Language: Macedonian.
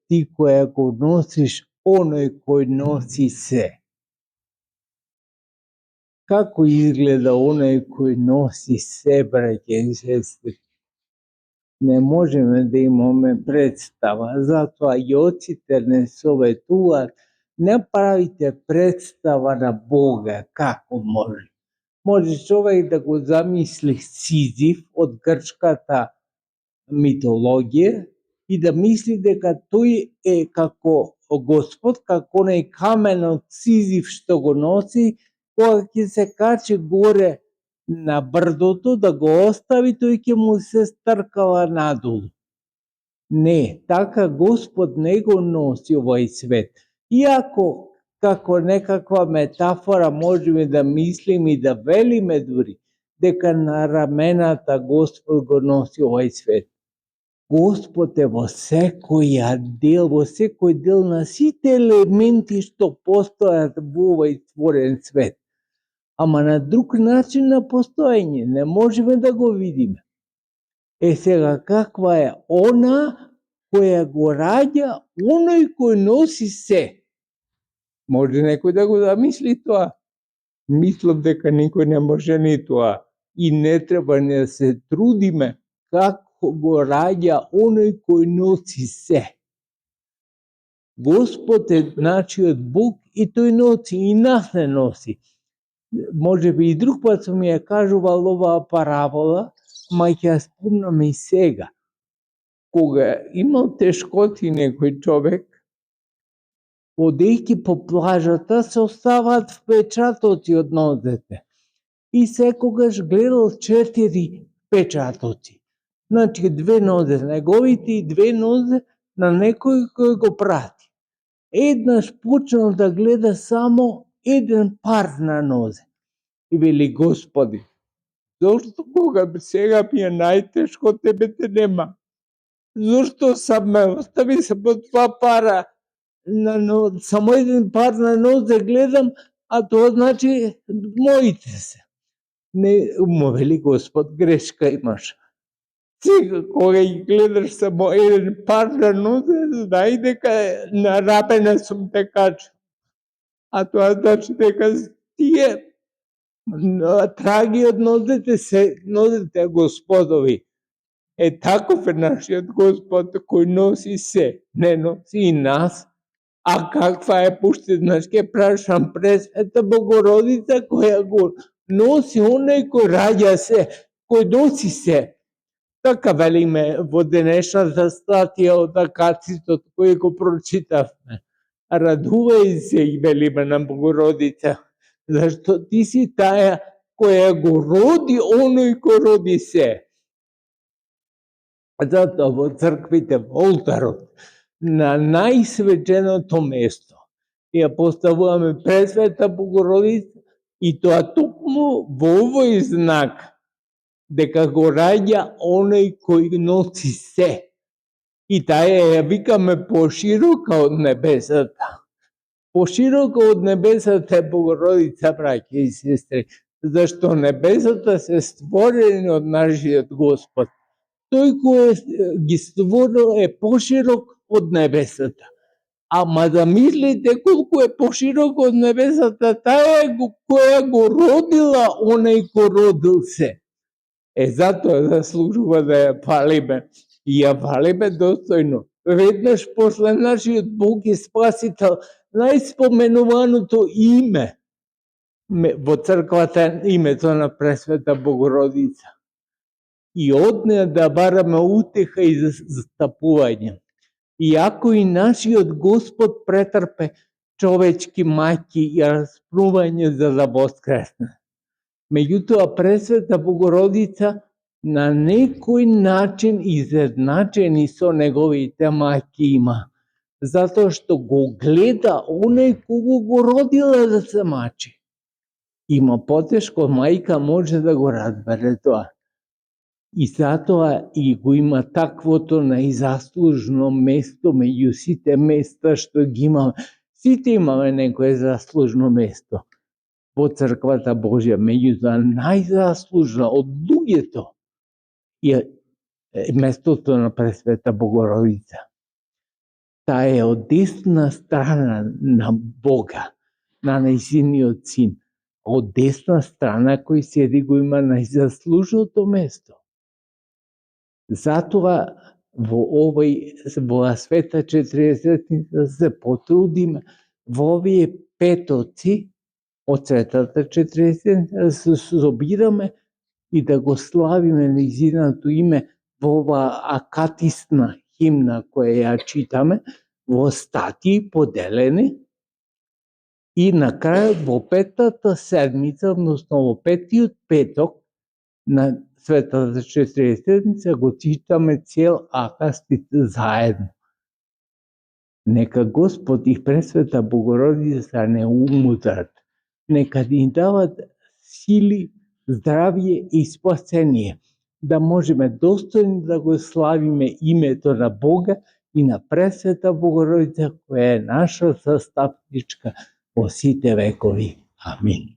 ти која го носиш оној кој носи се. Како изгледа оној кој носи се, браќа и сестри? Не можеме да имаме представа, затоа и оците не советуваат, не правите представа на Бога како може. Може човек да го замисли Сизиф од грчката митологија и да мисли дека тој е како Господ, како оној каменот Сизиф што го носи, кога ќе се качи горе на брдото да го остави, тој ќе му се стркала надолу. Не, така Господ не го носи овој свет. Иако како некаква метафора можеме да мислиме и да велиме дури дека на рамената Господ го носи овој свет. Господ е во секој дел на сите елементи што постојат во овој створен свет. Ама на друг начин на постоење, не можеме да го видиме. Сега каква е она која го раѓа оној кој носи се? Може некој да го замисли тоа? Мислам дека никој не може ни тоа. И не треба ни да се трудиме како го раѓа оној кој носи се. Господ е нашиот Бог и тој носи, и нас не носи. Може би и друг пат сум ја кажувал оваа парабола, ма ќе ја спомнам и сега. Кога имал тешкоти некој човек, одејќи по плажата се оставаат впечатоци од нозете. И секогаш гледал 4 печатоци. Значи 2 нозе неговите и 2 нозе на некој кој го прати. Еднаш почнал да гледа само еден пар на нозе. И вели: Господи, зошто кога сега ми е најтешко, тебе те нема? Зошто сам ме остави само 2 пара само еден пар на нозе гледам, а тоа значи моите се. Не, му вели Господ, грешка имаш. Сега кога ги гледаш само еден пар на нозе, знај дека на рапена сум те качил. А тоа значи дека тие траги од нозете се нозете Господови. Таков е нашиот Господ кој носи се, не носи и нас. А каква е пуште, значи ќе прашам Пресвета Богородица која го носи оној кој раѓа се, кој носи се. Така велиме во денешната статија од Акацитот кој го прочитавме. Радувај се, и велиме на Богородица, зашто ти си таја која го роди оној кој роди се. Затоа во црквите, во олтарот, на најсвеченото место ја поставуваме Пресвета Богородица, и тоа токму во овој знак дека го раѓа оној кој носи се. И таја ја викаме поширока од небесата. Поширока од небесата е Богородица, браќа и сестри, зашто небесата се створени од нашиот Господ. Тој кој ги створил е поширок од небесата. Ама да мислите колку е поширок од небесата таја која го родила оној кој родил се. Затоа заслужува да ја фалиме. И ја фалиме достојно. Веднаш после нашиот Бог и Спасител, најспоменуваното име во црквата, името на Пресвета Богородица. И од неа да бараме утеха и застапување. Иако и нашиот Господ претрпе човечки маќи и распнување за да воскресне. Меѓутоа Пресвета Богородица на некој начин изедначени со неговите маќи има. Затоа што го гледа оној кого го родила да се мачи. Има потешко мајка може да го разбере тоа. И затоа и го има таквото најзаслужно место меѓу сите места што ги имаме. Сите имаме некое заслужно место во црквата Божја, меѓутоа најзаслужно од луѓето е местото на Пресвета Богородица. таа е од десна страна на Бога, на нејзиниот син. Од десна страна кој седи го има најзаслужното место. Затоа во света 40 се потрудиме во овие петоци од светата 40 да се собираме и да го славиме нејзиното име во оваа акатисна химна која ја читаме во статии поделени. И на крајот во петата седмица, односно во петиот петок на светата 40 го читаме цел акастит заедно. Нека Господ и Пресвета Богородица не умудрат, нека ни дават сили, здравје и спасение, да можеме достојно да го славиме името на Бога и на Пресвета Богородица, која е наша застапничка во сите векови. Амин.